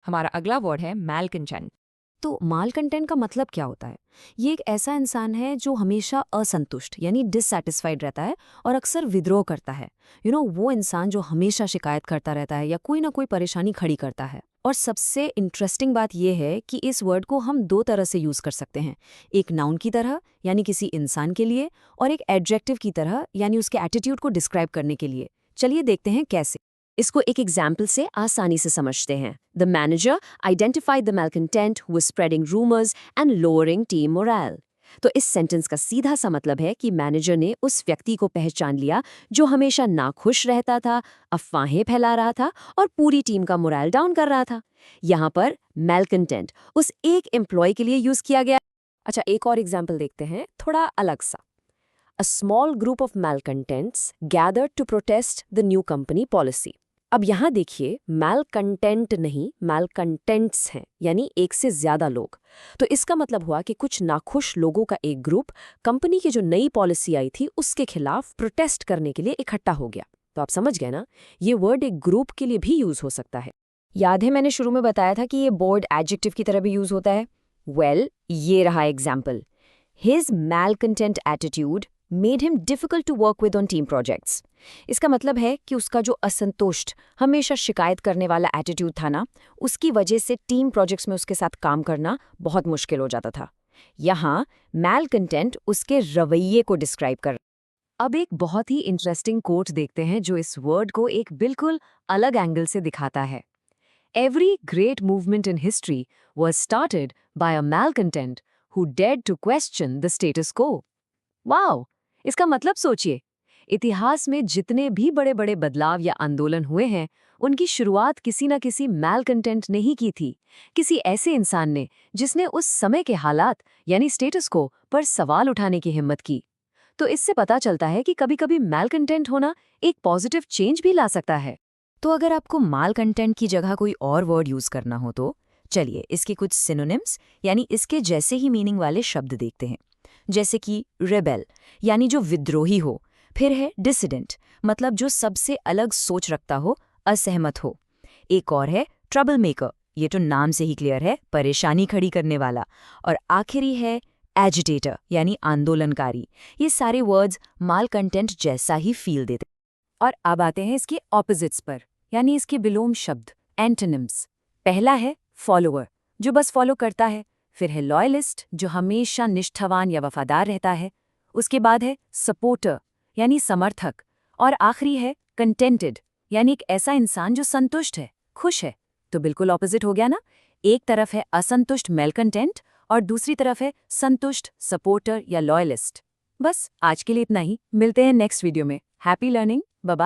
हमारा अगला वर्ड है मैलकंटेंट। तो मालकंटेंट का मतलब क्या होता है? ये एक ऐसा इंसान है जो हमेशा असंतुष्ट यानी डिससैटिस्फाइड रहता है और अक्सर विद्रोह करता है। वो इंसान जो हमेशा शिकायत करता रहता है या कोई ना कोई परेशानी खड़ी करता है। और सबसे इंटरेस्टिंग बात यह है कि इस वर्ड को हम दो तरह से यूज कर सकते हैं। एक नाउन की तरह यानी किसी इंसान के लिए, और एक एडजेक्टिव की तरह यानी उसके एटीट्यूड को डिस्क्राइब करने के लिए। चलिए देखते हैं कैसे। इसको एक एग्जाम्पल से आसानी से समझते हैं। The manager identified the malcontent who was spreading rumors and lowering team morale। तो इस सेंटेंस का सीधा सा मतलब है कि मैनेजर ने उस व्यक्ति को पहचान लिया जो हमेशा नाखुश रहता था, अफवाहें फैला रहा था और पूरी टीम का मोरल डाउन कर रहा था। यहाँ पर malcontent उस एक एम्प्लॉय के लिए यूज किया गया। अच्छा, एक और एग्जाम्पल देखते हैं, थोड़ा अलग सा। A small group of malcontents gathered to protest the new company policy। अब यहाँ देखिए, malcontent नहीं malcontents हैं, यानी एक से ज्यादा लोग। तो इसका मतलब हुआ कि कुछ नाखुश लोगों का एक ग्रुप कंपनी की जो नई पॉलिसी आई थी उसके खिलाफ प्रोटेस्ट करने के लिए इकट्ठा हो गया। तो आप समझ गए ना, ये वर्ड एक ग्रुप के लिए भी यूज हो सकता है। याद है मैंने शुरू में बताया था कि ये वर्ड एडजेक्टिव की तरह भी यूज होता है। ये रहा example. His malcontent attitude made him difficult to work with on team projects। इसका मतलब है कि उसका जो असंतुष्ट, हमेशा शिकायत करने वाला एटीट्यूड था ना, उसकी वजह से टीम प्रोजेक्ट्स में उसके साथ काम करना बहुत मुश्किल हो जाता था। यहाँ malcontent उसके रवैये को डिस्क्राइब कर। अब एक बहुत ही इंटरेस्टिंग कोट देखते हैं जो इस वर्ड को एक बिल्कुल अलग एंगल से दिखाता है। Every great movement in history was started by a malcontent who dared to question the status quo। Wow! इसका मतलब सोचिए, इतिहास में जितने भी बड़े बड़े बदलाव या आंदोलन हुए हैं, उनकी शुरुआत किसी न किसी मैलकंटेंट ने ही की थी। किसी ऐसे इंसान ने जिसने उस समय के हालात यानी स्टेटस को पर सवाल उठाने की हिम्मत की। तो इससे पता चलता है कि कभी-कभी मैलकंटेंट होना एक पॉजिटिव चेंज भी ला सकता है। तो अगर आपको मालकंटेंट की जगह कोई और वर्ड यूज करना हो तो चलिए इसके कुछ सिनोनिम्स यानी इसके जैसे ही मीनिंग वाले शब्द देखते हैं। जैसे कि रेबेल यानी जो विद्रोही हो, फिर है डिसिडेंट मतलब जो सबसे अलग सोच रखता हो, असहमत हो। एक और है ट्रबल मेकर, ये तो नाम से ही क्लियर है, परेशानी खड़ी करने वाला। और आखिरी है एजिटेटर यानी आंदोलनकारी। ये सारे वर्ड्स मालकंटेंट जैसा ही फील देते। और अब आते हैं इसके ऑपोजिट्स पर, यानी इसके विलोम शब्द, एंटोनिम्स। पहला है फॉलोअर, जो बस फॉलो करता है। फिर है लॉयलिस्ट, जो हमेशा निष्ठावान या वफादार रहता है। उसके बाद है सपोर्टर, यानी समर्थक। और आखिरी है कंटेंटेड, यानी एक ऐसा इंसान जो संतुष्ट है, खुश है। तो बिल्कुल ऑपोजिट हो गया ना। एक तरफ है असंतुष्ट मैलकंटेंट और दूसरी तरफ है संतुष्ट सपोर्टर या लॉयलिस्ट। बस आज के लिए इतना ही, मिलते हैं नेक्स्ट वीडियो में। Happy learning, bye bye.